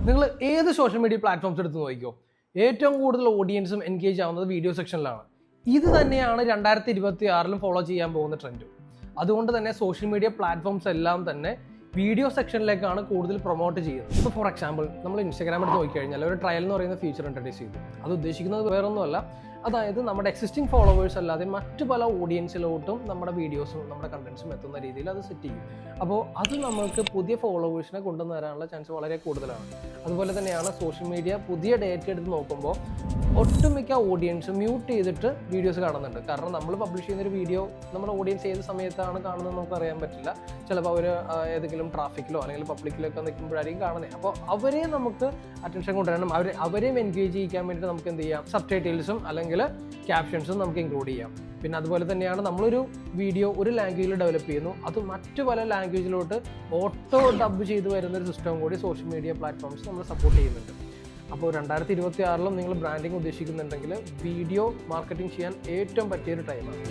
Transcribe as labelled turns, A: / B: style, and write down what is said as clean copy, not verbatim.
A: നിങ്ങൾ ഏത് social media platforms എടുത്ത് നോക്കിക്കോ, ഏറ്റവും കൂടുതൽ ഓഡിയൻസും എൻഗേജ് ആവുന്നത് വീഡിയോ സെക്ഷനിലാണ്. ഇത് തന്നെയാണ് 2026 ഫോളോ ചെയ്യാൻ പോകുന്ന ട്രെൻഡ്. അതുകൊണ്ട് തന്നെ സോഷ്യൽ മീഡിയ പ്ലാറ്റ്ഫോംസ് എല്ലാം തന്നെ വീഡിയോ സെക്ഷനിലേക്കാണ് കൂടുതൽ പ്രൊമോട്ട് ചെയ്യുന്നത്. ഇപ്പോൾ ഫോർ എക്സാമ്പിൾ നമ്മൾ ഇൻസ്റ്റാഗ്രാം എടുത്ത് നോക്കിക്കഴിഞ്ഞാൽ ഒരു ട്രയൽ എന്ന് പറയുന്ന ഫീച്ചർ ഇൻട്രൊഡ്യൂസ് ചെയ്തു. അത് ഉദ്ദേശിക്കുന്നത് വേറൊന്നുമല്ല, അതായത് നമ്മുടെ എക്സിസ്റ്റിംഗ് ഫോളോവേഴ്സ് അല്ലാതെ മറ്റു പല ഓഡിയൻസിലോട്ടും നമ്മുടെ വീഡിയോസും നമ്മുടെ കണ്ടന്റ്സും എത്തുന്ന രീതിയിൽ അത് സെറ്റ് ചെയ്യും. അപ്പോൾ അത് നമുക്ക് പുതിയ ഫോളോവേഴ്സിനെ കൊണ്ടുവന്ന് തരാനുള്ള ചാൻസ് വളരെ കൂടുതലാണ്. അതുപോലെ തന്നെയാണ് സോഷ്യൽ മീഡിയ പുതിയ ഡേറ്റ എടുത്ത് നോക്കുമ്പോൾ ഒട്ടുമിക്ക ഓഡിയൻസ് മ്യൂട്ട് ചെയ്തിട്ട് വീഡിയോസ് കാണുന്നുണ്ട്. കാരണം നമ്മൾ പബ്ലിഷ് ചെയ്യുന്നൊരു വീഡിയോ നമ്മുടെ ഓഡിയൻസ് ഏത് സമയത്താണ് കാണുന്നത് നമുക്ക് അറിയാൻ പറ്റില്ല. ചിലപ്പോൾ അവർ ഏതെങ്കിലും ട്രാഫിക്കിലോ അല്ലെങ്കിൽ പബ്ലിക്കിലൊക്കെ നിൽക്കുമ്പോഴായിരിക്കും കാണുന്നത്. അപ്പോൾ അവരെ നമുക്ക് അറ്റൻഷൻ കൊണ്ടുവരണം, അവരെയും എൻഗേജ് ചെയ്യിക്കാൻ വേണ്ടിയിട്ട് നമുക്ക് എന്ത് ചെയ്യാം, സബ് ടൈറ്റിൽസും അല്ലെങ്കിൽ ക്യാപ്ഷൻസും നമുക്ക് ഇൻക്ലൂഡ് ചെയ്യാം. പിന്നെ അതുപോലെ തന്നെയാണ് നമ്മളൊരു വീഡിയോ ഒരു ലാംഗ്വേജിൽ ഡെവലപ്പ് ചെയ്യുന്നു, അത് മറ്റു പല ലാംഗ്വേജിലോട്ട് ഓട്ടോ ഡബ് ചെയ്ത് വരുന്നൊരു സിസ്റ്റം കൂടി സോഷ്യൽ മീഡിയ പ്ലാറ്റ്ഫോംസ് നമ്മൾ സപ്പോർട്ട് ചെയ്യുന്നുണ്ട്. അപ്പോൾ 2026 നിങ്ങൾ ബ്രാൻഡിങ് ഉദ്ദേശിക്കുന്നുണ്ടെങ്കിൽ വീഡിയോ മാർക്കറ്റിംഗ് ചെയ്യാൻ ഏറ്റവും പറ്റിയൊരു ടൈമാണ്.